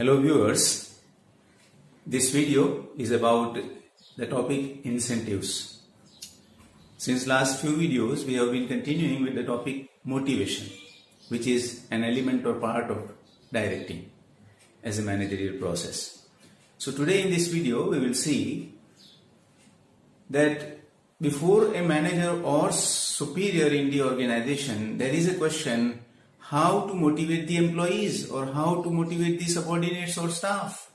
Hello viewers, this video is about the topic incentives. Since last few videos we have been continuing with the topic motivation, which is an element or part of directing as a managerial process. So today in this video we will see that before a manager or superior in the organization there is a question how to motivate the employees or how to motivate the subordinates or staff.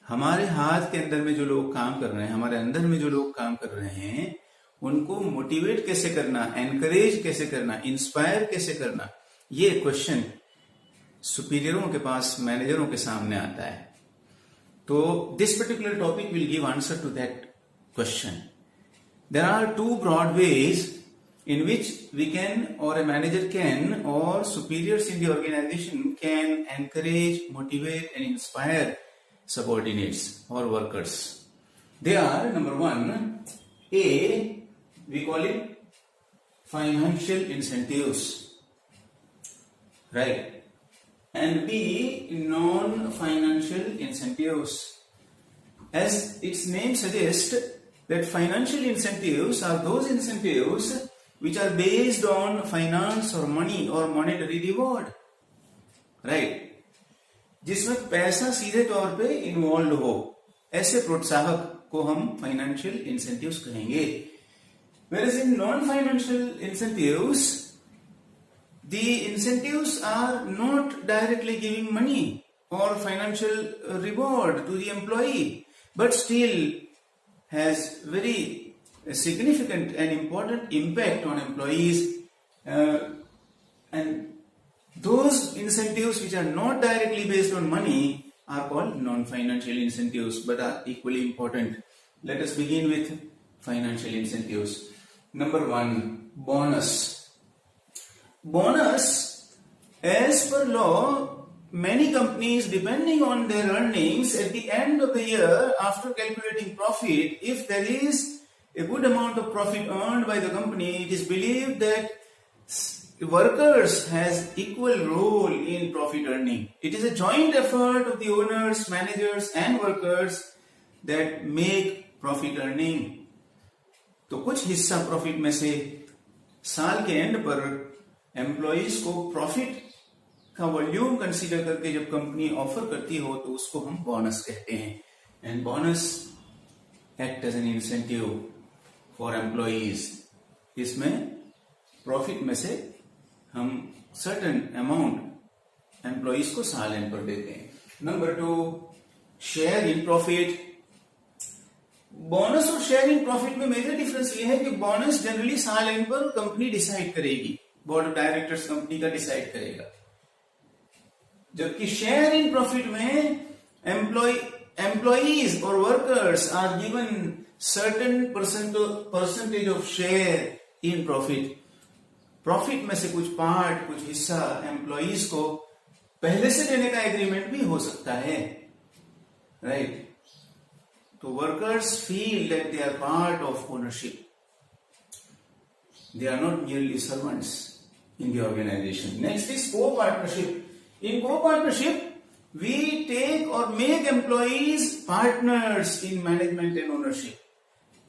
हमारे हाथ के अंदर में जो लोग काम कर रहे हैं, हमारे अंदर में जो लोग काम कर रहे हैं, उनको मोटिवेट कैसे करना, एनकरेज कैसे करना, इंस्पायर कैसे करना, ये क्वेश्चन सुपीरियरों के पास, मैनेजरों के सामने आता है. तो this particular topic will give answer to that question. There are two broad ways in which we can, or a manager can, or superiors in the organization can encourage, motivate and inspire subordinates or workers. They are, number one, A, we call it financial incentives, right? And B, non-financial incentives. As its name suggests, that financial incentives are those incentives which are based on finance or money or monetary reward, right? जिसमें पैसा सीधे तौर पे involve हो, ऐसे प्रोत्साहक को हम financial incentives कहेंगे. Whereas in non-financial incentives, the incentives are not directly giving money or financial reward to the employee, but still has very significant and important impact on employees, and those incentives which are not directly based on money are called non-financial incentives but are equally important. Let us begin with financial incentives. Number one, bonus. Bonus, as per law, many companies, depending on their earnings at the end of the year, after calculating profit, if there is a good amount of profit earned by the company, it is believed that workers has equal role in profit earning. It is a joint effort of the owners, managers and workers that make profit earning. तो कुछ हिस्सा profit में से साल के and पर employees को profit का वॉल्यूम कंसीडर करके जब कंपनी ऑफर करती हो तो उसको हम बोनस कहते हैं. And bonus act as an incentive for employees. इसमें प्रॉफिट में से हम सर्टेन अमाउंट एम्प्लॉइज को साल एंड पर देते हैं. Number two, share in profit. Bonus और शेयर इन प्रॉफिट में मेजर डिफरेंस ये है कि बोनस जनरली साल एंड पर कंपनी डिसाइड करेगी, बोर्ड ऑफ डायरेक्टर्स कंपनी का डिसाइड करेगा, जबकि शेयर इन प्रॉफिट में एम्प्लॉइज और workers are given certain percentage of share in profit. Profit में से कुछ पार्ट, कुछ हिस्सा एम्प्लॉइज को पहले से देने का एग्रीमेंट भी हो सकता है, राइट? तो workers feel that they are part of ownership. They are not merely servants in the organization. Next is co-partnership. In co-partnership, we take or make employees partners in management and ownership.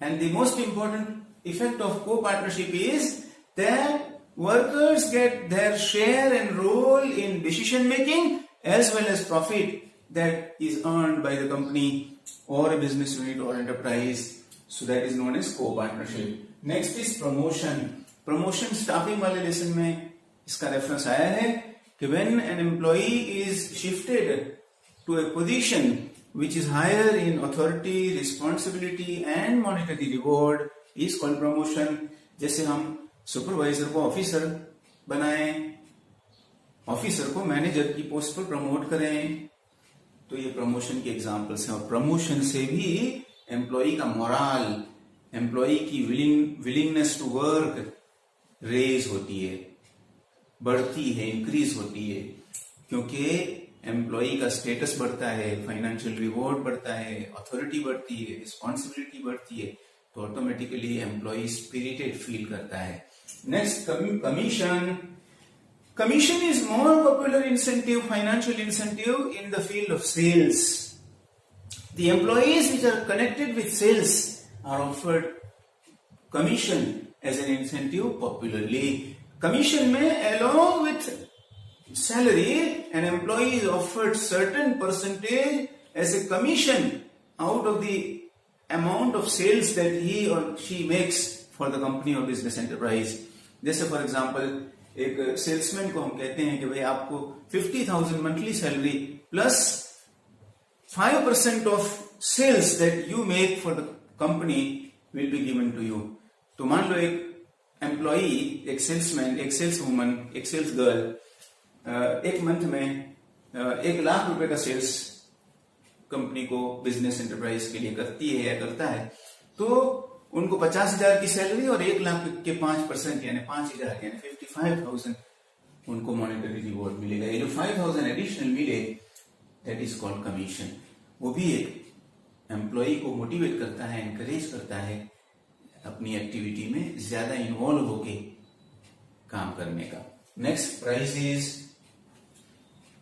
And the most important effect of co-partnership is that workers get their share and role in decision making as well as profit that is earned by the company or a business unit or enterprise. So that is known as co-partnership. Next is promotion. Promotion staffing वाले lesson में इसका reference आया है कि when an employee is shifted to a position which is higher in authority, responsibility and monetary reward is called promotion. जैसे हम supervisor को officer बनाएं, ऑफिसर को मैनेजर की पोस्ट पर प्रमोट करें, तो ये प्रमोशन के एग्जाम्पल्स हैं. और प्रमोशन से भी एम्प्लॉई का मोरल, एम्प्लॉई की विलिंगनेस टू वर्क रेज होती है, बढ़ती है, इंक्रीज होती है, क्योंकि एम्प्लॉई का स्टेटस बढ़ता है, फाइनेंशियल रिवॉर्ड बढ़ता है, अथॉरिटी बढ़ती है, रिस्पॉन्सिबिलिटी बढ़ती है, तो ऑटोमेटिकली एम्प्लॉई स्पिरिटेड फील करता है. Next, commission. Commission is more popular incentive, financial incentive in the field of sales. The employees which are connected with sales are offered commission as an incentive popularly. Commission में along with salary, an employee is offered certain percentage as a commission out of the amount of sales that he or she makes for the company or business enterprise. जैसे for example एक salesman को हम कहते हैं कि भाई आपको 50,000 monthly salary plus 5% of sales that you make for the company will be given to you. तो मान लो एक एम्प्लॉई, एक सेल्समैन, एक सेल्स वुमन, एक सेल्स गर्ल एक मंथ में 1 लाख रुपए का सेल्स कंपनी को बिजनेस एंटरप्राइज के लिए करती है या करता है, तो उनको 50,000 की सैलरी और 1 लाख के 5% यानी 5,000 यानी 55,000 उनको मॉनेटरी रिवॉर्ड मिलेगा. ये जो 5,000 एडिशनल मिले दैट इज कॉल्ड कमीशन. वो भी एक एम्प्लॉय को मोटिवेट करता है, एनकरेज करता है अपनी एक्टिविटी में ज्यादा इन्वॉल्व होके काम करने का. Next, prizes.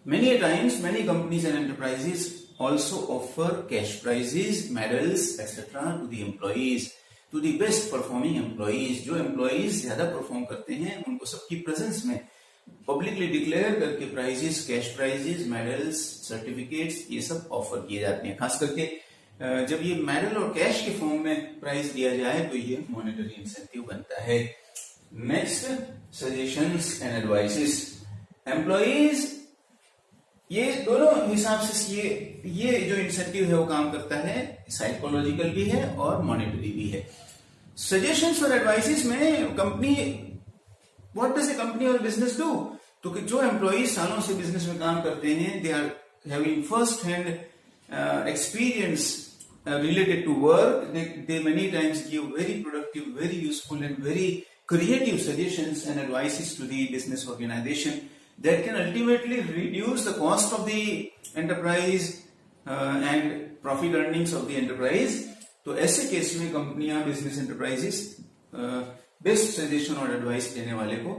Many times, many companies and enterprises also offer cash prizes, medals, etc. to the employees, to the best performing employees. जो employees ज्यादा परफॉर्म करते हैं उनको सबकी प्रेजेंस में पब्लिकली डिक्लेयर करके prizes, cash prizes, medals, certificates ये सब ऑफर किए जाते हैं. खास करके जब ये मेडल और कैश के फॉर्म में प्राइज दिया जाए तो ये मॉनेटरी इंसेंटिव बनता है. Next, suggestions and advices. Employees ये दोनों हिसाब से ये जो इंसेंटिव है वो काम करता है, साइकोलॉजिकल भी है और मॉनेटरी भी है. सजेशंस और एडवाइसेस में company, what does a company और बिजनेस डू? तो कि जो एम्प्लॉई सालों से बिजनेस में काम करते हैं, they are having first hand experience related to work, they many times give very productive, very useful and very creative suggestions and advices to the business organization that can ultimately reduce the cost of the enterprise and profit earnings of the enterprise. तो ऐसे case में कंपनियां, business enterprises best suggestion और advice देने वाले को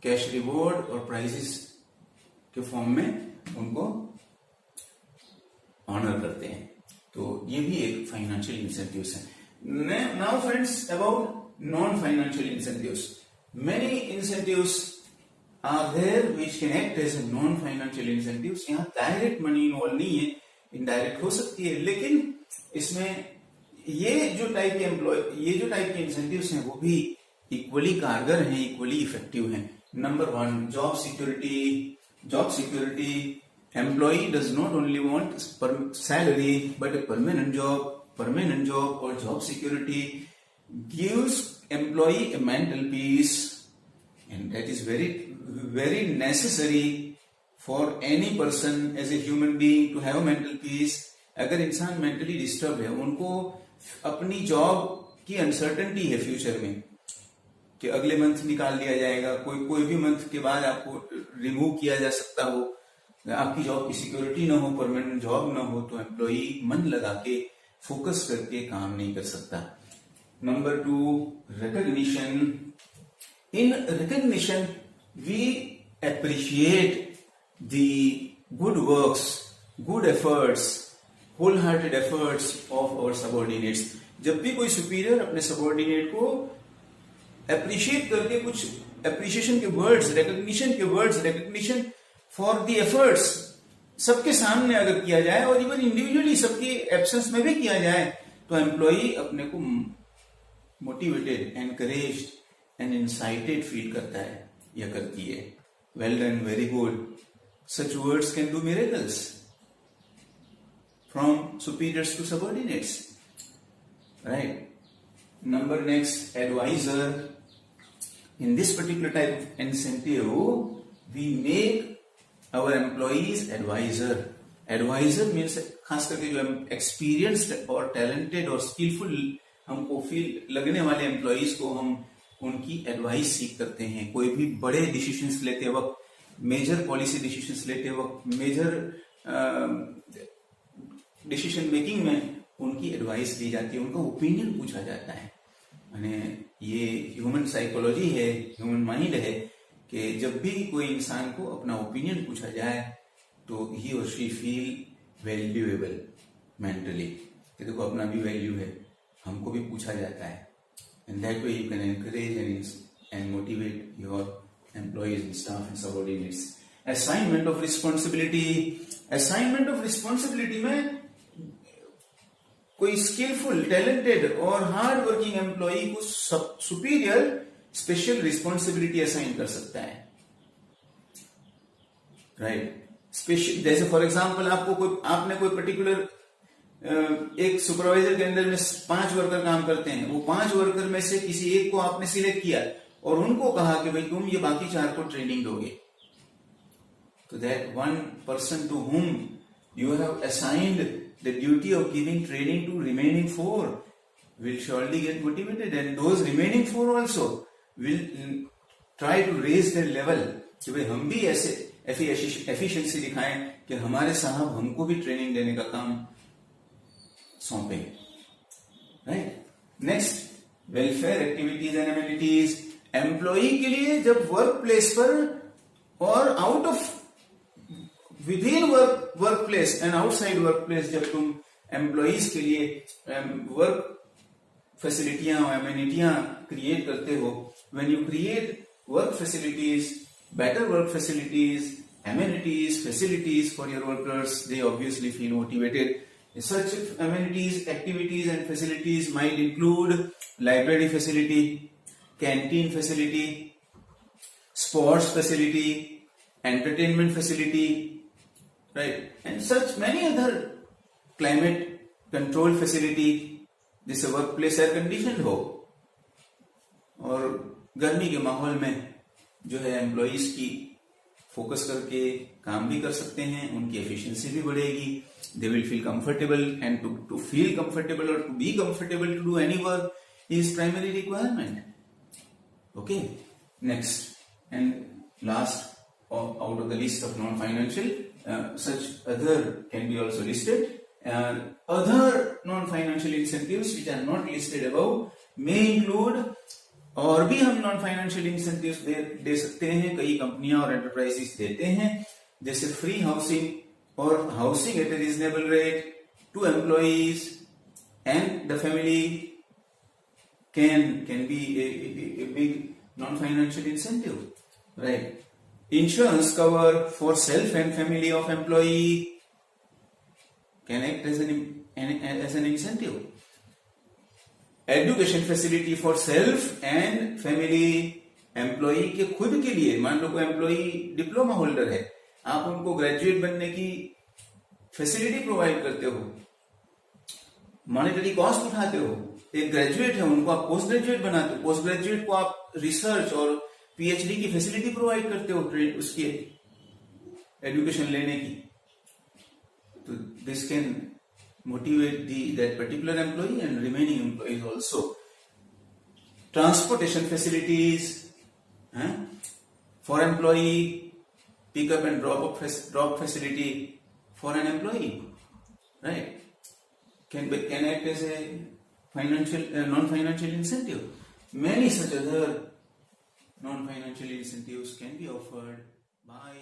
cash reward और prizes के फॉर्म में उनको ऑनर करते हैं. तो ये भी एक फाइनेंशियल इंसेंटिव्स है. Now friends, about non financial incentives. Many incentives are there which can act as non financial incentives. यहाँ डायरेक्ट मनी इन्वॉल्व नहीं है, इनडायरेक्ट हो सकती है, लेकिन इसमें ये जो टाइप के इंसेंटिव्स हैं वो भी इक्वली कारगर हैं, इक्वली इफेक्टिव हैं. Number 1, job security. Job security. Employee does not only want salary but a permanent job. Permanent job or job security gives employee a mental peace, and that is very, very necessary for any person as a human being to have mental peace. अगर इंसान mentally disturb है, उनको अपनी job की uncertainty है future में कि अगले मंथ निकाल दिया जाएगा, कोई भी मंथ के बाद आपको रिमूव किया जा सकता हो, आपकी जॉब की सिक्योरिटी ना हो, परमानेंट जॉब ना हो, तो एम्प्लॉई मन लगा के फोकस करके काम नहीं कर सकता. Number 2, recognition. In recognition we appreciate the good works, good efforts, whole hearted efforts of our subordinates. जब भी कोई सुपीरियर अपने सबऑर्डिनेट को अप्रिशिएट करके कुछ अप्रिशिएशन के words, recognition for the efforts सबके सामने अगर किया जाए और इवन इंडिविजुअली सबके एब्सेंस में भी किया जाए, तो एम्प्लॉई अपने को मोटिवेटेड, एनकरेज्ड एंड इंसाइटेड फील करता है या करती है. Well done, very good. Such words can do miracles from superiors to subordinates, right. Number next, advisor. In this particular type of incentive, we make our employees advisor. Advisor means खास करके जो experienced और talented और skillful हमको feel लगने वाले employees को हम उनकी एडवाइस सीख करते हैं. कोई भी बड़े डिसीजंस लेते वक्त, मेजर पॉलिसी डिसीजंस लेते वक्त, मेजर डिसीजन मेकिंग में उनकी एडवाइस दी जाती है, उनका ओपिनियन पूछा जाता है. यानी ये ह्यूमन साइकोलॉजी है, ह्यूमन माइंड है कि जब भी कोई इंसान को अपना ओपिनियन पूछा जाए तो ही और शी फील वैल्यूएबल मेंटली, कि देखो अपना भी वैल्यू है, हमको भी पूछा जाता है. And that way you can encourage and motivate your employees and staff and subordinates. Assignment of responsibility. Assignment of responsibility में कोई स्किलफुल, टैलेंटेड और हार्ड वर्किंग एम्प्लॉई को सुपीरियर स्पेशल रिस्पॉन्सिबिलिटी असाइन कर सकता है. राइट. स्पेशल, जैसे for example आपने कोई पर्टिकुलर एक सुपरवाइजर के अंदर में 5 वर्कर काम करते हैं, वो 5 वर्कर में से किसी एक को आपने सिलेक्ट किया और उनको कहा कि भाई तुम ये बाकी 4 को ट्रेनिंग दोगे. तो that one person to whom you have assigned the duty of giving training to remaining 4 will surely get motivated, and those remaining 4 also will try to raise their level कि भाई हम भी ऐसे एफिशिएंसी दिखाएं कि हमारे साहब हमको भी ट्रेनिंग देने का काम सौंपे. Right. Next, welfare activities and amenities. Employee के लिए जब वर्क प्लेस पर और out of within work place and outside work place, जब तुम एम्प्लॉइज के लिए वर्क फैसिलिटियां और एमिनिटियां क्रिएट करते हो, when you create work facilities, better work facilities, amenities, facilities for your workers, they obviously feel motivated. Such amenities, activities and facilities might include library facility, canteen facility, sports facility, entertainment facility, right? And such many other climate control facility, जिससे workplace air conditioned हो और गर्मी के माहौल में जो है employees की फोकस करके काम भी कर सकते हैं, उनकी एफिशिएंसी भी बढ़ेगी. They will feel comfortable, and to feel comfortable और to be comfortable to do any work is primary requirement. Okay. Next and last out of the list of non financial, such other can be also listed. Other non-financial incentives which are not listed above may include, और भी हम non financial incentives दे सकते हैं, कई कंपनियां और enterprises देते हैं, जैसे फ्री हाउसिंग और housing at a reasonable rate to employees and the family can be a big non financial incentive. Right. Insurance cover for self and family of employee can act as an incentive. Education facility for self and family, employee के खुद के लिए. मान लो कोई employee diploma holder है, आप उनको graduate बनने की फैसिलिटी प्रोवाइड करते हो, मॉनेटरी कॉस्ट उठाते हो. एक ग्रेजुएट है, उनको आप पोस्ट ग्रेजुएट बनाते हो, पोस्ट ग्रेजुएट को आप रिसर्च और पीएचडी की फैसिलिटी प्रोवाइड करते हो उसकी एजुकेशन लेने की. तो this can motivate that particular employee and remaining employees also. Transportation facilities for employee, pick up and drop facility for an employee, right? Can act as a financial non-financial incentive. Many such other non-financial incentives can be offered by